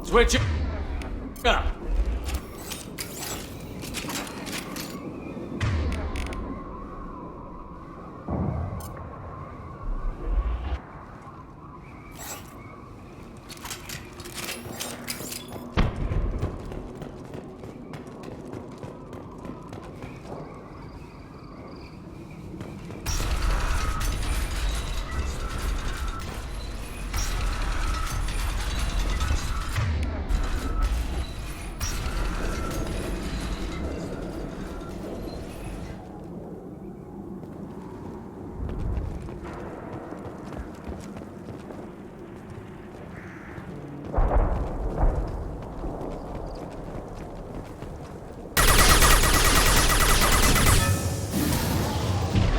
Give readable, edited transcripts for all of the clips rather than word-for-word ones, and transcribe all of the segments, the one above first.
Switch it up.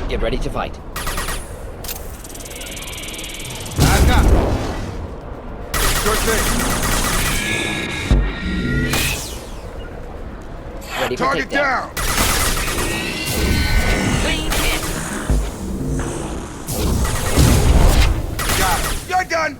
Get ready to fight. I've got it. Sure thing. Ready for Target takedown. down. Got it. You're done.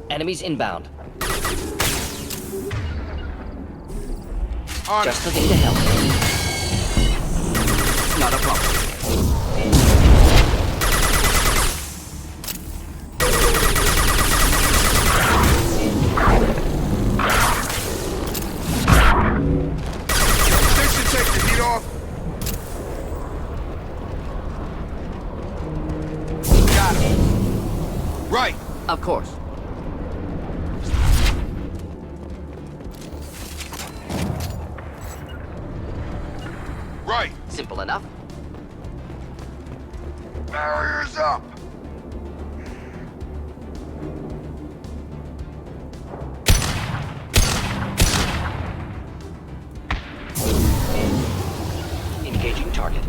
Enemies inbound. On Just looking to help. Not a problem. This should take the heat off. Got it. Right. Of course. Right. Simple enough. Barriers up. Engaging target.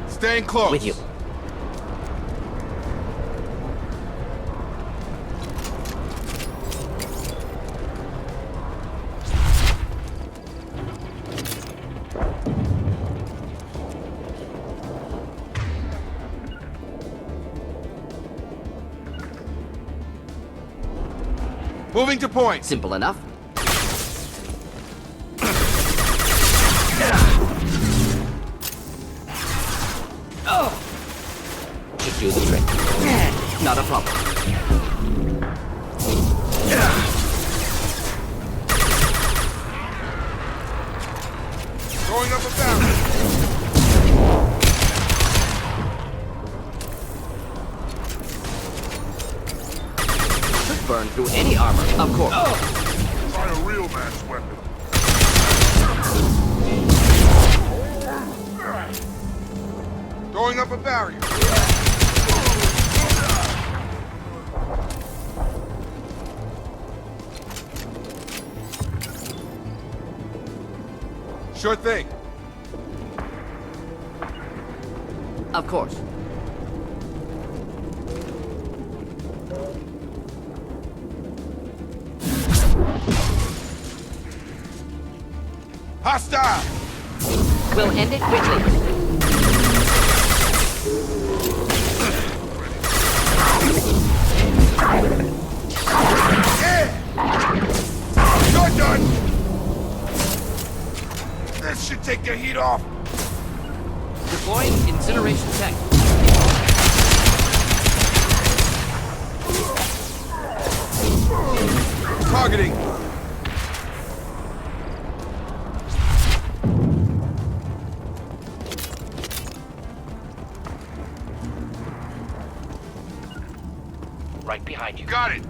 Staying close. With you. Moving to point. Simple enough. Should do the trick. Not a problem. Through any armor, of course. Try a real man's weapon. Throwing up a barrier. Sure thing. Of course. Hostile! We'll end it quickly. You're done! This should take the heat off. Deploying incineration tech. Targeting. Right behind you. Got it.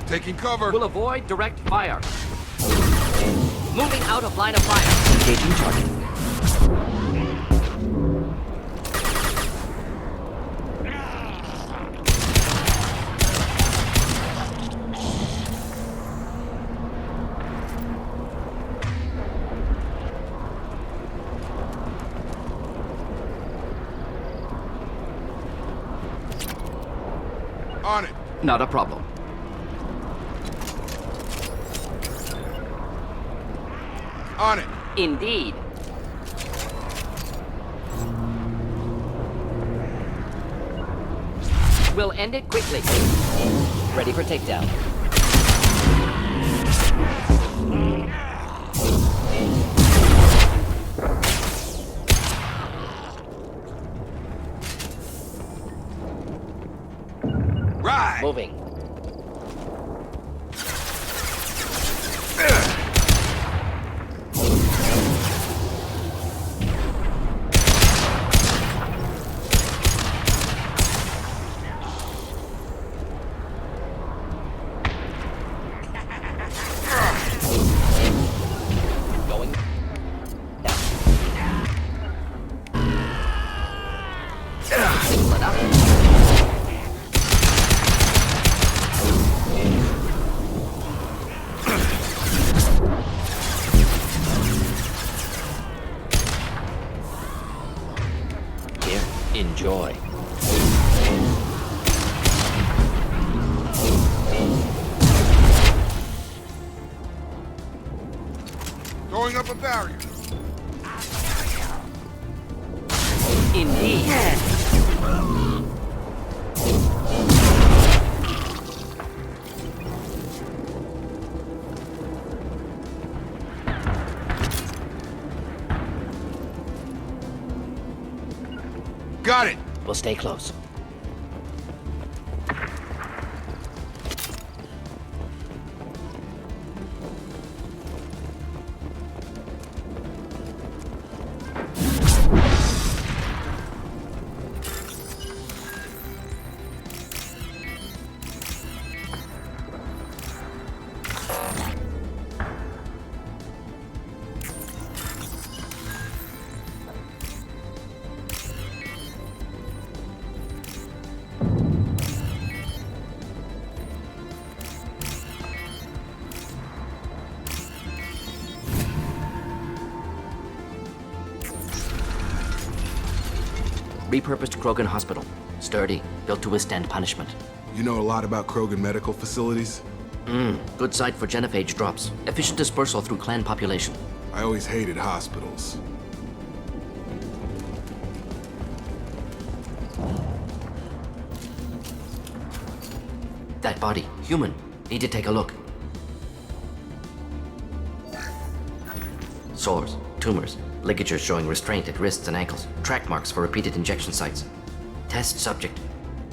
Taking cover. We'll avoid direct fire. Moving out of line of fire. Engaging target. On it. Not a problem. On it. Indeed. We'll end it quickly. Ready for takedown. Right. Moving. Going down. Split up. Here, enjoy. Throwing up a barrier. Indeed. Got it. We'll stay close. Repurposed Krogan Hospital. Sturdy, built to withstand punishment. You know a lot about Krogan medical facilities? Good site for genophage drops. Efficient dispersal through clan population. I always hated hospitals. That body, human. Need to take a look. Sores, tumors, ligatures showing restraint at wrists and ankles, track marks for repeated injection sites. Test subject,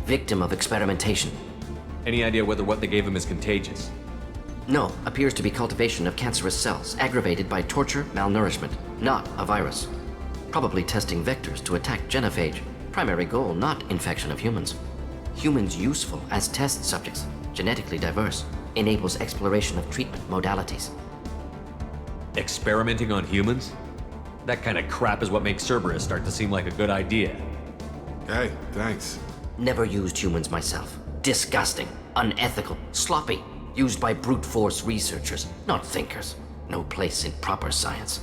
victim of experimentation. Any idea whether what they gave him is contagious? No, appears to be cultivation of cancerous cells, aggravated by torture, malnourishment, not a virus. Probably testing vectors to attack genophage, Primary goal, not infection of humans. Humans useful as test subjects, genetically diverse, enables exploration of treatment modalities. Experimenting on humans? That kind of crap is what makes Cerberus start to seem like a good idea. Hey, thanks. Never used humans myself. Disgusting, unethical, sloppy. Used by brute force researchers, not thinkers. No place in proper science.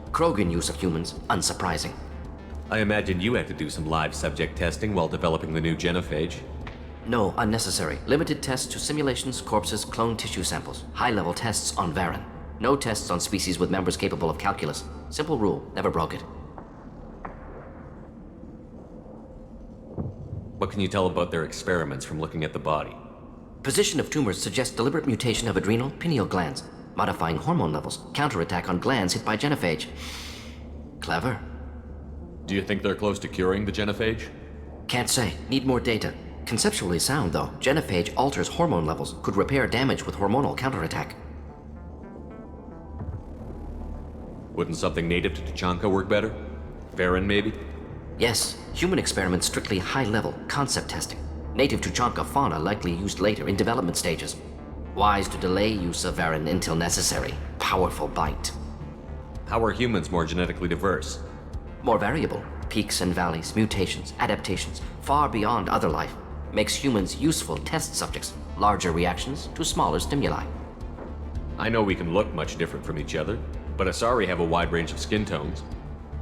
Krogan use of humans, unsurprising. I imagine you had to do some live subject testing while developing the new genophage. No, unnecessary. Limited tests to simulations, corpses, cloned tissue samples. High-level tests on Varen. No tests on species with members capable of calculus. Simple rule, never broke it. What can you tell about their experiments from looking at the body? Position of tumors suggests deliberate mutation of adrenal, pineal glands, modifying hormone levels, counterattack on glands hit by genophage. Clever. Do you think they're close to curing the genophage? Can't say. Need more data. Conceptually sound, though. Genophage alters hormone levels, could repair damage with hormonal counterattack. Wouldn't something native to Tuchanka work better? Varen, maybe? Yes, human experiments strictly high-level, concept testing. Native Tuchanka fauna likely used later in development stages. Wise to delay use of Varen until necessary. Powerful bite. How are humans more genetically diverse? More variable. Peaks and valleys, mutations, adaptations, far beyond other life. Makes humans useful test subjects. Larger reactions to smaller stimuli. I know we can look much different from each other, but Asari have a wide range of skin tones.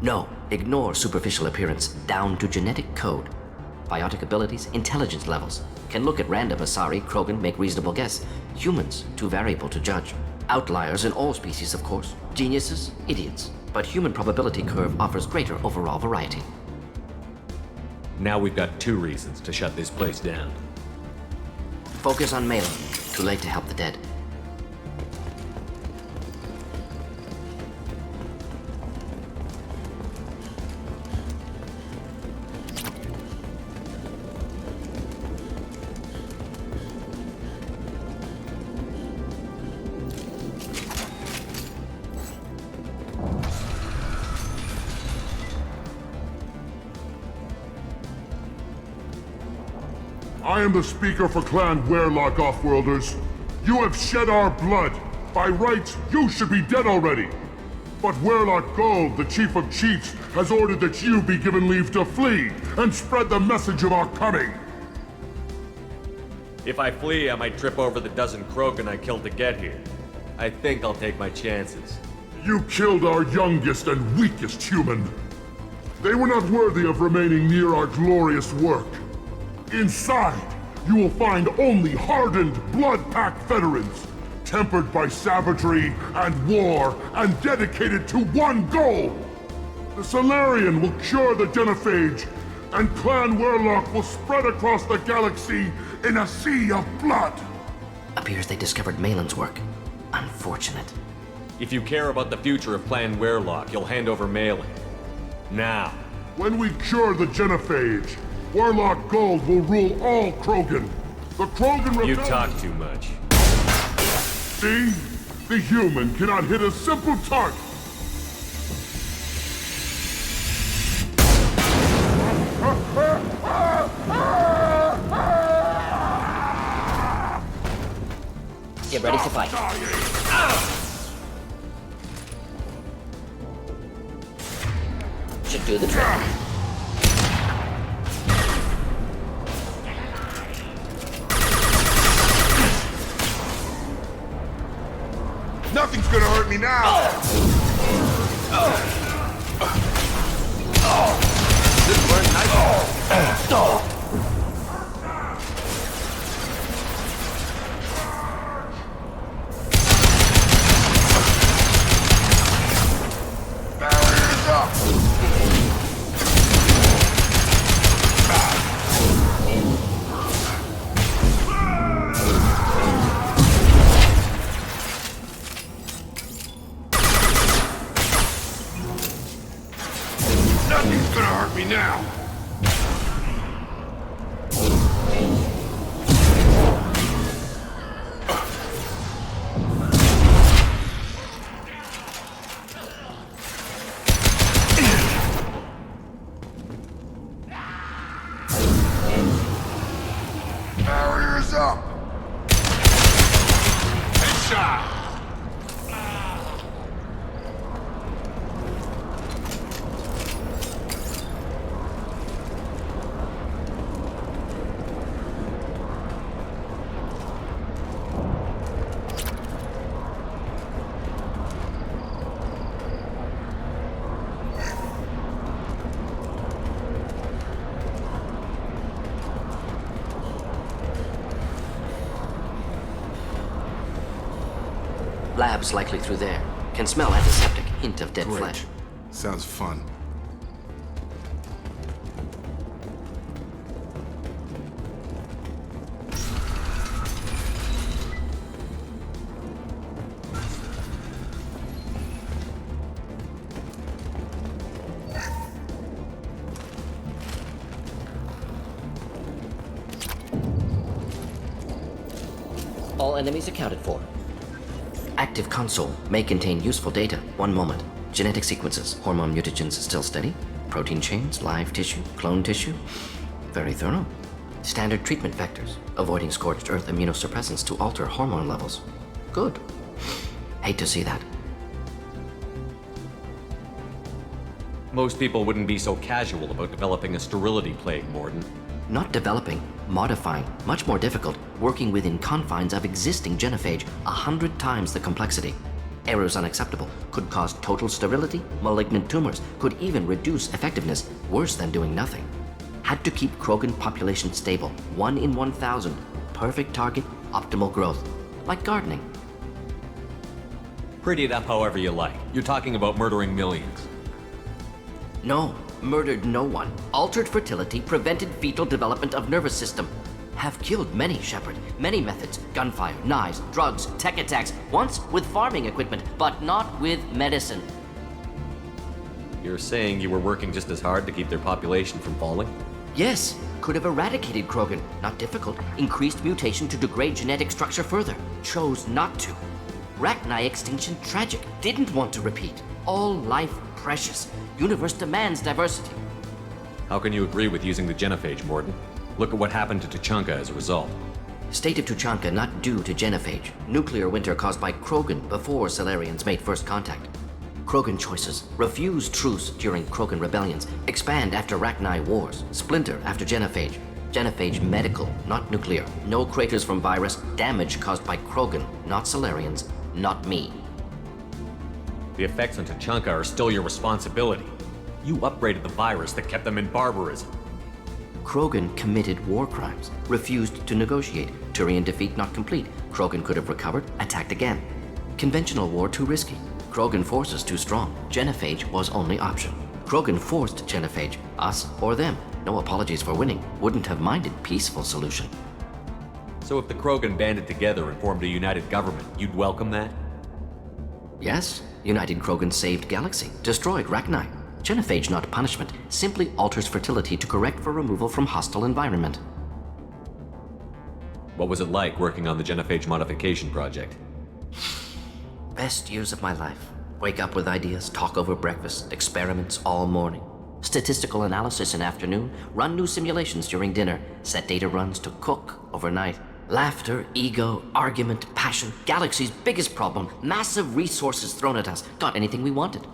No, ignore superficial appearance, down to genetic code. Biotic abilities, intelligence levels. Can look at random Asari, Krogan, make reasonable guess. Humans, too variable to judge. Outliers in all species, of course. Geniuses, idiots. But human probability curve offers greater overall variety. Now we've got 2 reasons to shut this place down. Focus on Malin. Too late to help the dead. I am the speaker for Clan Werlock, Offworlders. You have shed our blood. By rights, you should be dead already. But Werlock Gold, the Chief of Chiefs, has ordered that you be given leave to flee and spread the message of our coming. If I flee, I might trip over the dozen Krogan I killed to get here. I think I'll take my chances. You killed our youngest and weakest human. They were not worthy of remaining near our glorious work. Inside, you will find only hardened, blood-packed veterans, tempered by savagery and war, and dedicated to one goal. The Solarian will cure the genophage, and Clan Werlock will spread across the galaxy in a sea of blood. Appears they discovered Malin's work. Unfortunate. If you care about the future of Clan Werlock, you'll hand over Malin. Now. When we cure the genophage, Werlock Gold will rule all Krogan. The Krogan rebellion... You talk too much. See? The human cannot hit a simple target. Get ready to fight. Should do the trick. Nothing's gonna hurt me now! This learned nice. Barriers up! Nothing's gonna hurt me now! Labs likely through there. Can smell antiseptic, hint of dead Great. flesh. Sounds fun. All enemies accounted for. Active console may contain useful data. One moment. Genetic sequences, hormone mutagens still steady. Protein chains, live tissue, clone tissue. Very thorough. Standard treatment vectors, avoiding scorched earth immunosuppressants to alter hormone levels. Good. Hate to see that. Most people wouldn't be so casual about developing a sterility plague, Mordin. Not developing, modifying, much more difficult, working within confines of existing genophage, 100 times the complexity. Errors unacceptable, could cause total sterility, malignant tumors, could even reduce effectiveness, worse than doing nothing. Had to keep Krogan population stable, 1 in 1,000, perfect target, optimal growth, like gardening. Pretty it up however you like. You're talking about murdering millions. No, murdered no one. Altered fertility, prevented fetal development of nervous system. Have killed many, Shepard. Many methods. Gunfire, knives, drugs, tech attacks. Once with farming equipment, but not with medicine. You're saying you were working just as hard to keep their population from falling? Yes, could have eradicated Krogan. Not difficult. Increased mutation to degrade genetic structure further. Chose not to. Rachni extinction tragic. Didn't want to repeat. All life precious. Universe demands diversity. How can you agree with using the genophage, Mordin? Look at what happened to Tuchanka as a result. State of Tuchanka not due to genophage. Nuclear winter caused by Krogan before Salarians made first contact. Krogan choices. Refuse truce during Krogan rebellions. Expand after Rachni wars. Splinter after genophage. Genophage medical, not nuclear. No craters from virus. Damage caused by Krogan, not Salarians, not me. The effects on Tuchanka are still your responsibility. You upgraded the virus that kept them in barbarism. Krogan committed war crimes, refused to negotiate. Turian defeat not complete. Krogan could have recovered, attacked again. Conventional war too risky. Krogan forces too strong. Genophage was only option. Krogan forced genophage, us or them. No apologies for winning. Wouldn't have minded peaceful solution. So if the Krogan banded together and formed a united government, you'd welcome that? Yes, United Krogan saved Galaxy, destroyed Rachni. Genophage not punishment, simply alters fertility to correct for removal from hostile environment. What was it like working on the genophage modification project? Best years of my life. Wake up with ideas, talk over breakfast, experiments all morning. Statistical analysis in afternoon, run new simulations during dinner, set data runs to cook overnight. Laughter, ego, argument, passion, Galaxy's biggest problem, massive resources thrown at us. Got anything we wanted.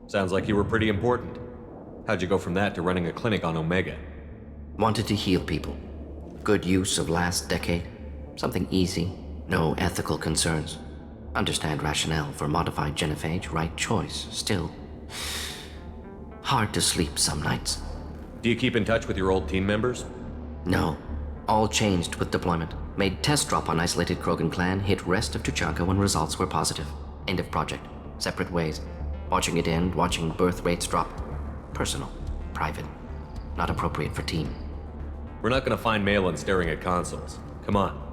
Sounds like you were pretty important. How'd you go from that to running a clinic on Omega? Wanted to heal people. Good use of last decade. Something easy, no ethical concerns. Understand rationale for modified genophage, right choice, still. Hard to sleep some nights. Do you keep in touch with your old team members? No. All changed with deployment. Made test drop on isolated Krogan clan, hit rest of Tuchanka when results were positive. End of project. Separate ways. Watching it end, watching birth rates drop. Personal. Private. Not appropriate for team. We're not gonna find Malin staring at consoles. Come on.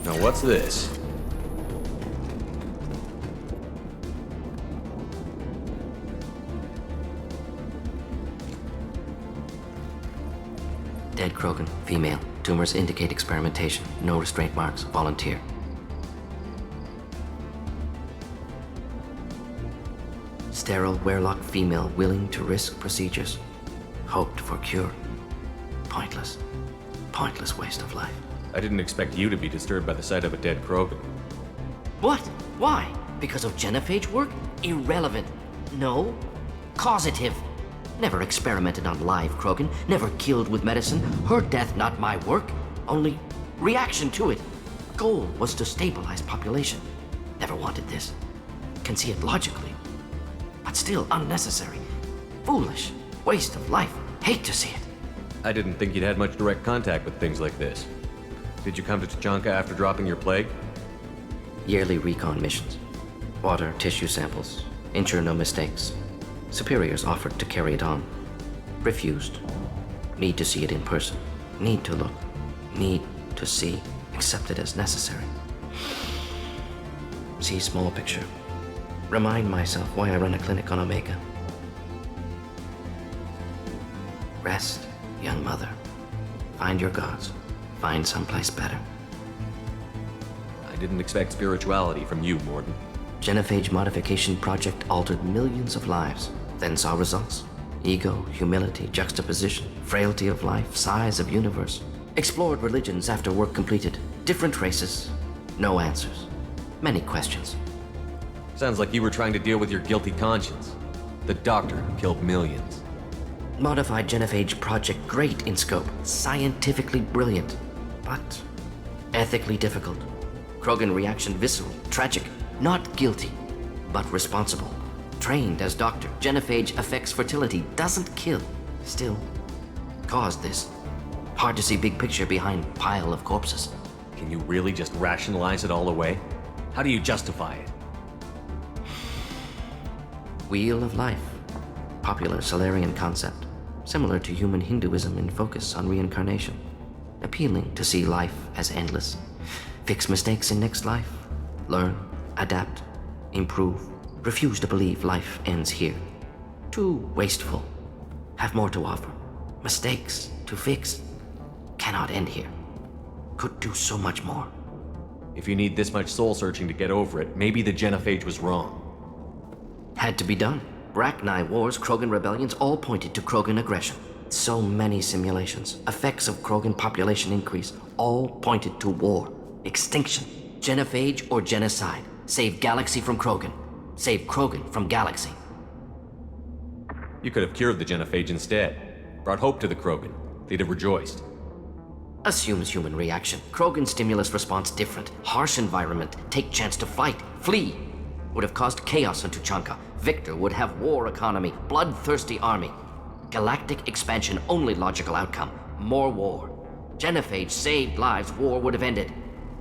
Now what's this? Dead Krogan, female. Tumors indicate experimentation. No restraint marks. Volunteer. Sterile, werelock female willing to risk procedures. Hoped for cure. Pointless. Pointless waste of life. I didn't expect you to be disturbed by the sight of a dead Krogan. What? Why? Because of genophage work? Irrelevant. No. Causative. Never experimented on live Krogan, never killed with medicine. Her death not my work, only reaction to it. Goal was to stabilize population. Never wanted this. Can see it logically. But still unnecessary. Foolish. Waste of life. Hate to see it. I didn't think you'd had much direct contact with things like this. Did you come to Tuchanka after dropping your plague? Yearly recon missions. Water, tissue samples. Ensure no mistakes. Superiors offered to carry it on. Refused. Need to see it in person. Need to look. Need to see. Accept it as necessary. See small picture. Remind myself why I run a clinic on Omega. Rest, young mother. Find your gods. Find someplace better. I didn't expect spirituality from you, Mordin. Genophage modification project altered millions of lives, then saw results. Ego, humility, juxtaposition, frailty of life, size of universe. Explored religions after work completed. Different races. No answers. Many questions. Sounds like you were trying to deal with your guilty conscience. The doctor who killed millions. Modified genophage project great in scope, scientifically brilliant, but ethically difficult. Krogan reaction visceral, tragic, not guilty, but responsible. Trained as doctor, genophage affects fertility, doesn't kill, still caused this. Hard to see big picture behind pile of corpses. Can you really just rationalize it all away? How do you justify it? Wheel of life. Popular Solarian concept. Similar to human Hinduism in focus on reincarnation. Appealing to see life as endless. Fix mistakes in next life. Learn, adapt, improve. Refuse to believe life ends here. Too wasteful. Have more to offer. Mistakes to fix. Cannot end here. Could do so much more. If you need this much soul searching to get over it, maybe the genophage was wrong. Had to be done. Rachni wars, Krogan rebellions, all pointed to Krogan aggression. So many simulations, effects of Krogan population increase, all pointed to war, extinction, genophage or genocide. Save galaxy from Krogan. Save Krogan from galaxy. You could have cured the genophage instead. Brought hope to the Krogan. They'd have rejoiced. Assumes human reaction. Krogan stimulus response different. Harsh environment. Take chance to fight. Flee. Would have caused chaos in Tuchanka. Victor would have war economy. Bloodthirsty army. Galactic expansion only logical outcome. More war. Genophage saved lives. War would have ended.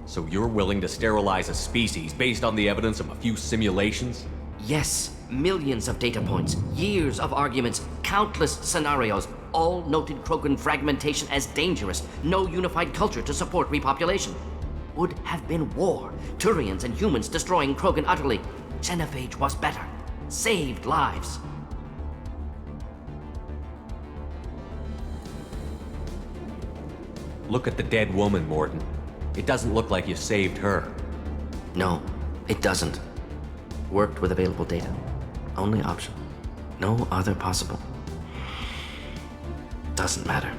So you're willing to sterilize a species based on the evidence of a few simulations? Yes. Millions of data points. Years of arguments. Countless scenarios. All noted Krogan fragmentation as dangerous. No unified culture to support repopulation. Would have been war. Turians and humans destroying Krogan utterly. Genophage was better. Saved lives. Look at the dead woman, Mordin. It doesn't look like you saved her. No, it doesn't. Worked with available data. Only option. No other possible. Doesn't matter.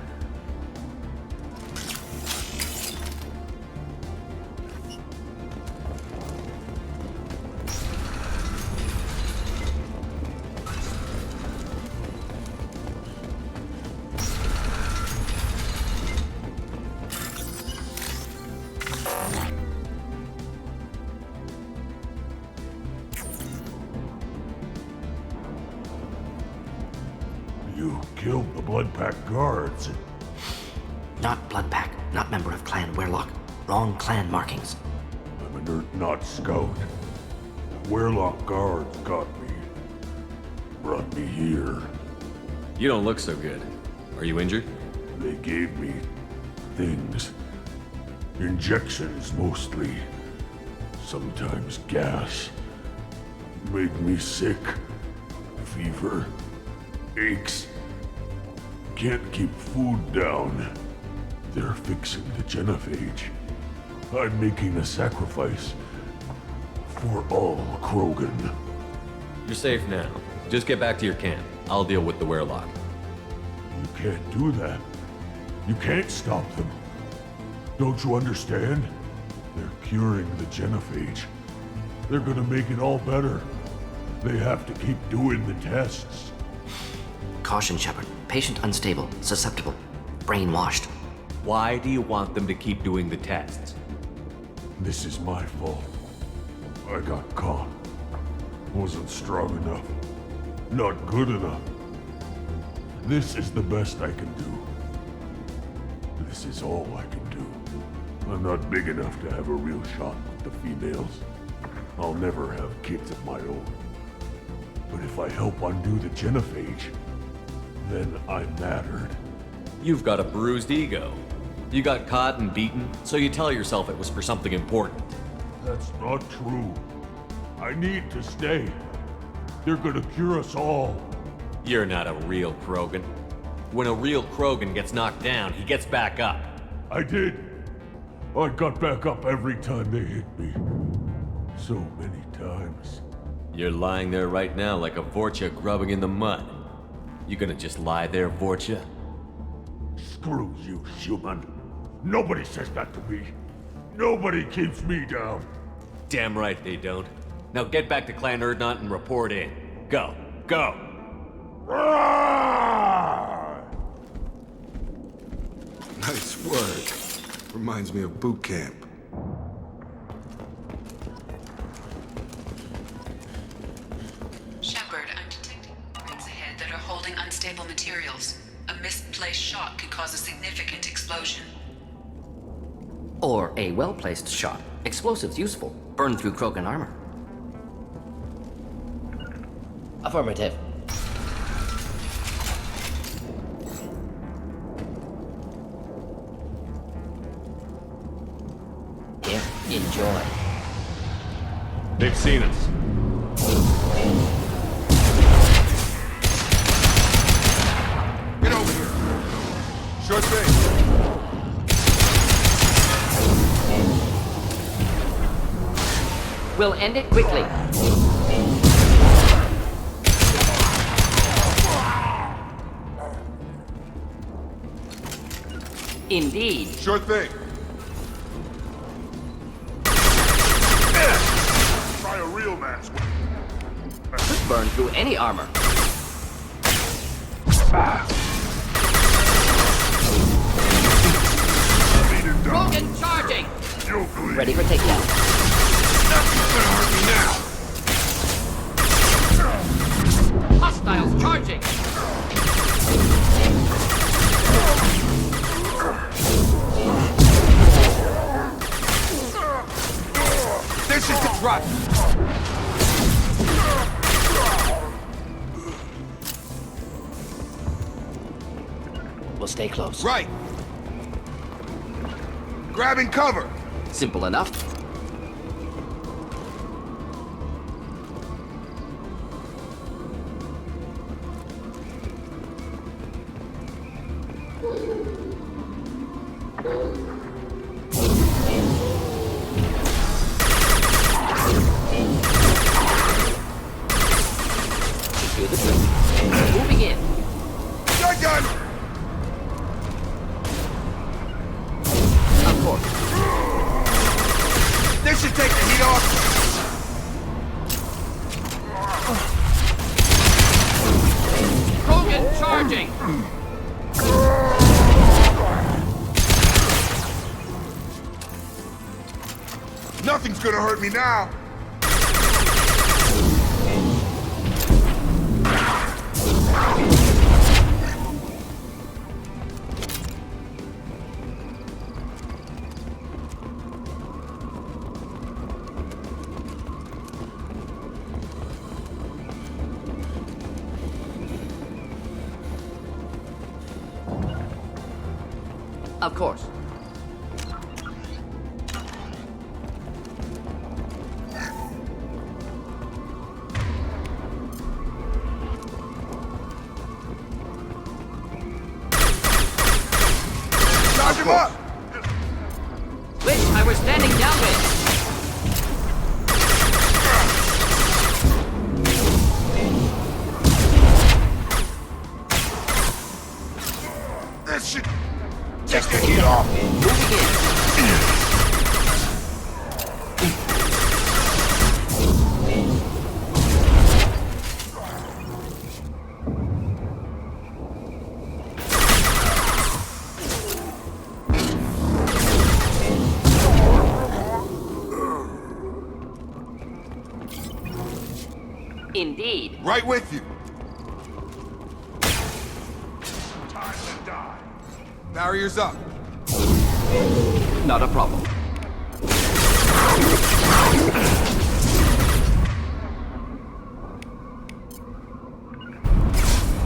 You killed the Blood Pack guards. Not Blood Pack, not member of Clan Werlock. Wrong clan markings. I'm an Earth not scout. Werlock guards got me. Brought me here. You don't look so good. Are you injured? They gave me things. Injections mostly. Sometimes gas. Made me sick. Fever. Aches. Can't keep food down. They're fixing the genophage. I'm making a sacrifice. For all Krogan. You're safe now. Just get back to your camp. I'll deal with the Werlock. You can't do that. You can't stop them. Don't you understand? They're curing the genophage. They're gonna make it all better. They have to keep doing the tests. Caution, Shepard. Patient unstable, susceptible, brainwashed. Why do you want them to keep doing the tests? This is my fault. I got caught. Wasn't strong enough. Not good enough. This is the best I can do. This is all I can do. I'm not big enough to have a real shot with the females. I'll never have kids of my own. But if I help undo the genophage, then I'm mattered. You've got a bruised ego. You got caught and beaten, so you tell yourself it was for something important. That's not true. I need to stay. They're gonna cure us all. You're not a real Krogan. When a real Krogan gets knocked down, he gets back up. I did. I got back up every time they hit me. So many times. You're lying there right now like a Vorcha grubbing in the mud. You gonna just lie there, Vorcha? Screw you, human. Nobody says that to me. Nobody keeps me down. Damn right they don't. Now get back to Clan Erdnot and report in. Go. Go! Nice work. Reminds me of boot camp. Shepard, I'm detecting rings ahead that are holding unstable materials. A misplaced shot could cause a significant explosion. Or a well-placed shot. Explosives useful. Burn through Krogan armor. Affirmative. Here, enjoy. They've seen us. Get over here. Sure thing. We'll end it quickly. Indeed. Sure thing. Try a real mask. Could burn through any armor. Krogan charging! You'll bleed. Ready for takedown. Nothing's gonna hurt me now. Hostiles charging! This is the drop. We'll stay close. Right. Grabbing cover. Simple enough. Do the trick. Moving in. Gun! Of course. This should take the heat off. Krogan charging! Nothing's gonna hurt me now. Of course. Charge him up. Wish I were standing downwind. This should take the heat off. Indeed. Right with you. Time to die. Barriers up. Not a problem.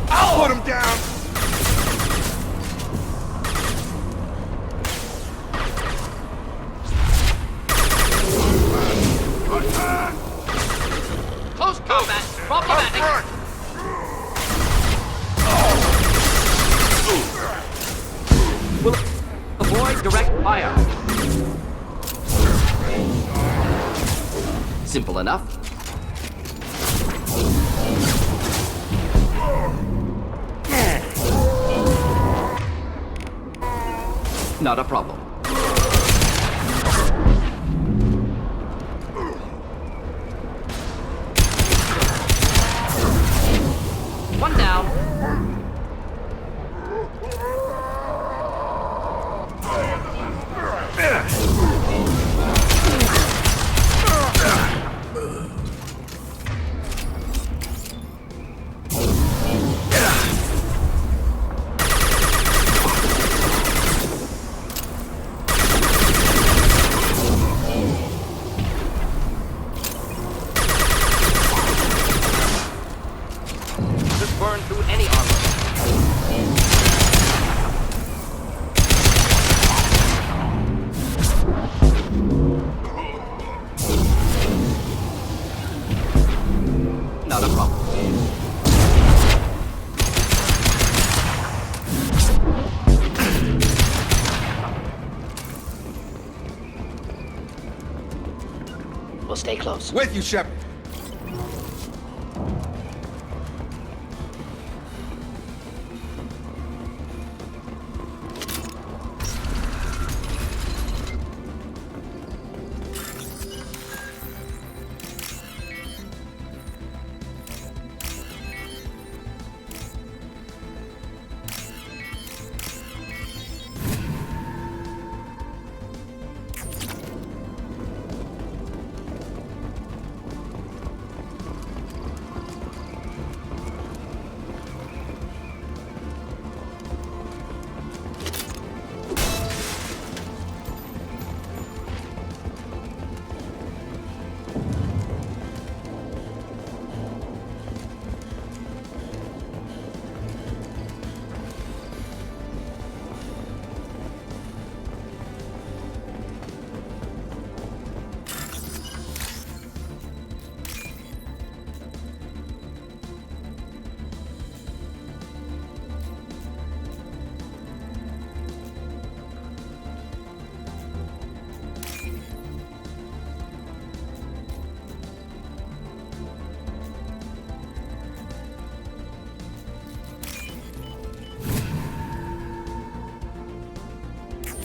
I'll put him down. Attack! Close combat. Up Problematic. front. Will avoid direct fire. Simple enough. Not a problem. One down. Just burn through any armor. Not a problem. We'll stay close. With you, Shepard.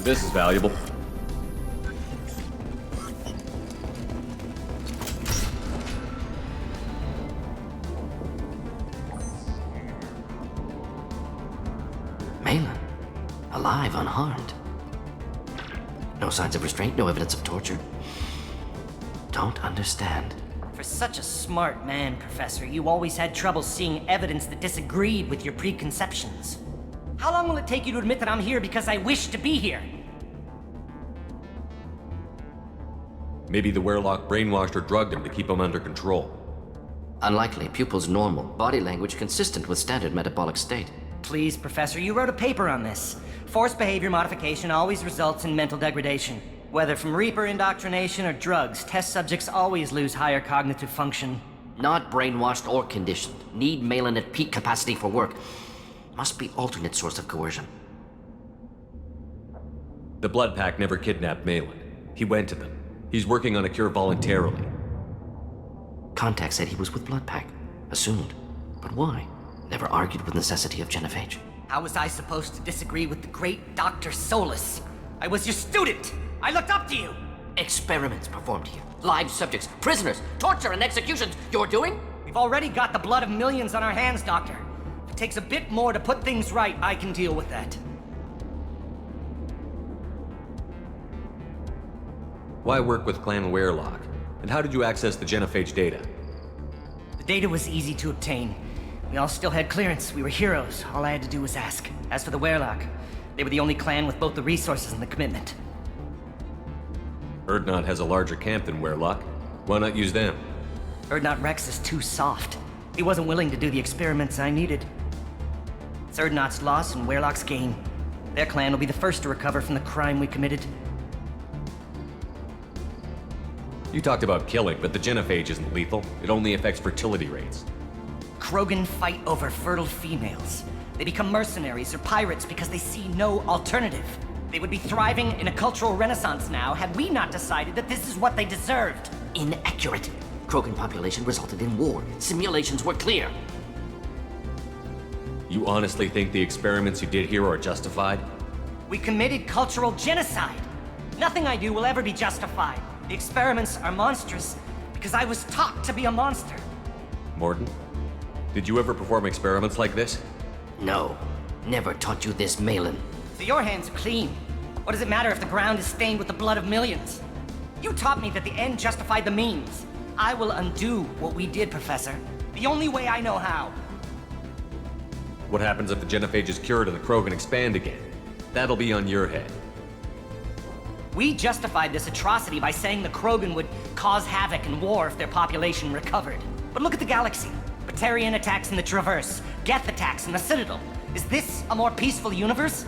This is valuable. Malin, alive, unharmed. No signs of restraint, no evidence of torture. Don't understand. For such a smart man, Professor, you always had trouble seeing evidence that disagreed with your preconceptions. How long will it take you to admit that I'm here because I wish to be here? Maybe the Werelock brainwashed or drugged him to keep him under control. Unlikely. Pupil's normal. Body language consistent with standard metabolic state. Please, Professor, you wrote a paper on this. Forced behavior modification always results in mental degradation. Whether from Reaper indoctrination or drugs, test subjects always lose higher cognitive function. Not brainwashed or conditioned. Need Malin at peak capacity for work. Must be alternate source of coercion. The Blood Pack never kidnapped Malin. He went to them. He's working on a cure voluntarily. Contact said he was with Blood Pack. Assumed. But why? Never argued with necessity of genophage. How was I supposed to disagree with the great Dr. Solus? I was your student! I looked up to you! Experiments performed here. Live subjects, prisoners, torture and executions. You're doing? We've already got the blood of millions on our hands, Doctor. If it takes a bit more to put things right, I can deal with that. Why work with Clan Werelock? And how did you access the genophage data? The data was easy to obtain. We all still had clearance. We were heroes. All I had to do was ask. As for the Werlock, they were the only clan with both the resources and the commitment. Urdnot has a larger camp than Werlock. Why not use them? Urdnot Rex is too soft. He wasn't willing to do the experiments I needed. It's Urdnot's loss and Werlock's gain. Their clan will be the first to recover from the crime we committed. You talked about killing, but the genophage isn't lethal. It only affects fertility rates. Krogan fight over fertile females. They become mercenaries or pirates because they see no alternative. They would be thriving in a cultural renaissance now had we not decided that this is what they deserved. Inaccurate. Krogan population resulted in war. Simulations were clear. You honestly think the experiments you did here are justified? We committed cultural genocide. Nothing I do will ever be justified. The experiments are monstrous because I was taught to be a monster. Mordin, did you ever perform experiments like this? No. Never taught you this, Malin. So your hands are clean. What does it matter if the ground is stained with the blood of millions? You taught me that the end justified the means. I will undo what we did, Professor. The only way I know how. What happens if the genophage is cured and the Krogan expand again? That'll be on your head. We justified this atrocity by saying the Krogan would cause havoc and war if their population recovered. But look at the galaxy. Batarian attacks in the Traverse, Geth attacks in the Citadel. Is this a more peaceful universe?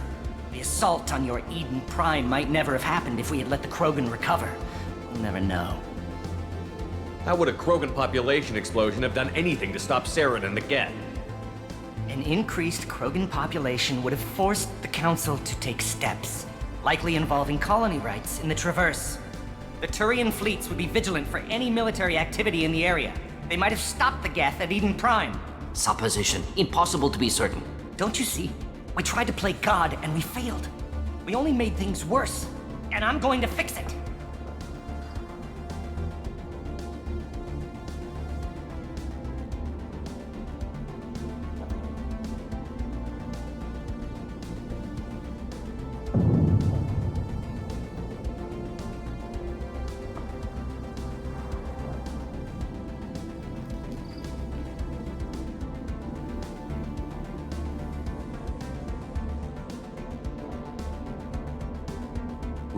The assault on your Eden Prime might never have happened if we had let the Krogan recover. We'll never know. How would a Krogan population explosion have done anything to stop Saren and the Geth? An increased Krogan population would have forced the Council to take steps, likely involving colony rights in the Traverse. The Turian fleets would be vigilant for any military activity in the area. They might have stopped the Geth at Eden Prime. Supposition. Impossible to be certain. Don't you see? We tried to play God and we failed. We only made things worse, and I'm going to fix it.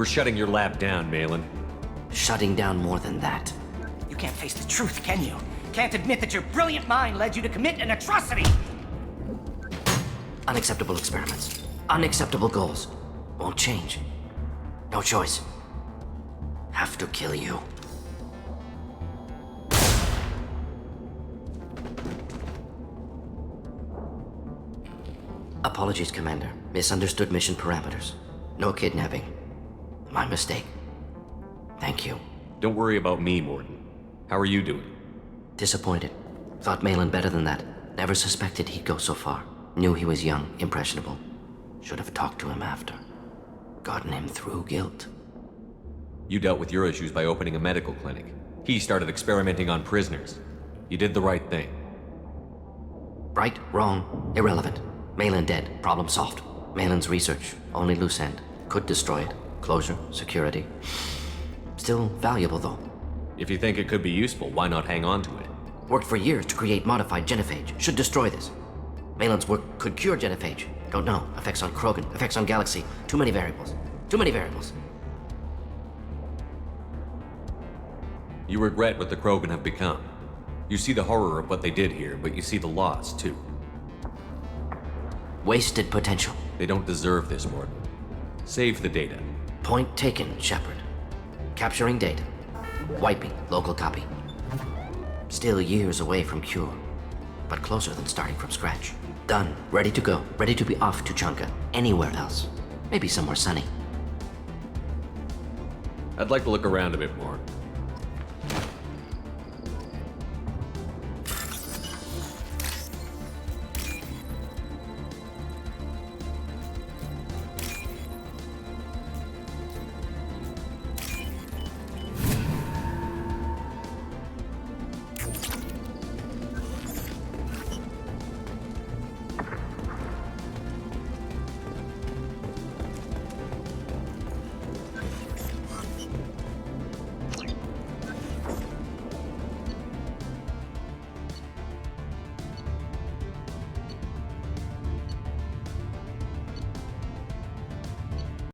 We're shutting your lab down, Malin. Shutting down more than that. You can't face the truth, can you? Can't admit that your brilliant mind led you to commit an atrocity! Unacceptable experiments. Unacceptable goals. Won't change. No choice. Have to kill you. Apologies, Commander. Misunderstood mission parameters. No kidnapping. My mistake. Thank you. Don't worry about me, Mordin. How are you doing? Disappointed. Thought Malin better than that. Never suspected he'd go so far. Knew he was young, impressionable. Should have talked to him after. Gotten him through guilt. You dealt with your issues by opening a medical clinic. He started experimenting on prisoners. You did the right thing. Right, wrong, irrelevant. Malin dead, problem solved. Malin's research, only loose end. Could destroy it. Closure, security. Still valuable, though. If you think it could be useful, why not hang on to it? Worked for years to create modified genophage. Should destroy this. Malin's work could cure genophage. Don't know. Effects on Krogan, effects on Galaxy. Too many variables. Too many variables. You regret what the Krogan have become. You see the horror of what they did here, but you see the loss, too. Wasted potential. They don't deserve this, Mordin. Save the data. Point taken, Shepard. Capturing data. Wiping local copy. Still years away from cure, but closer than starting from scratch. Done. Ready to go. Ready to be off to Chunka. Anywhere else. Maybe somewhere sunny. I'd like to look around a bit more.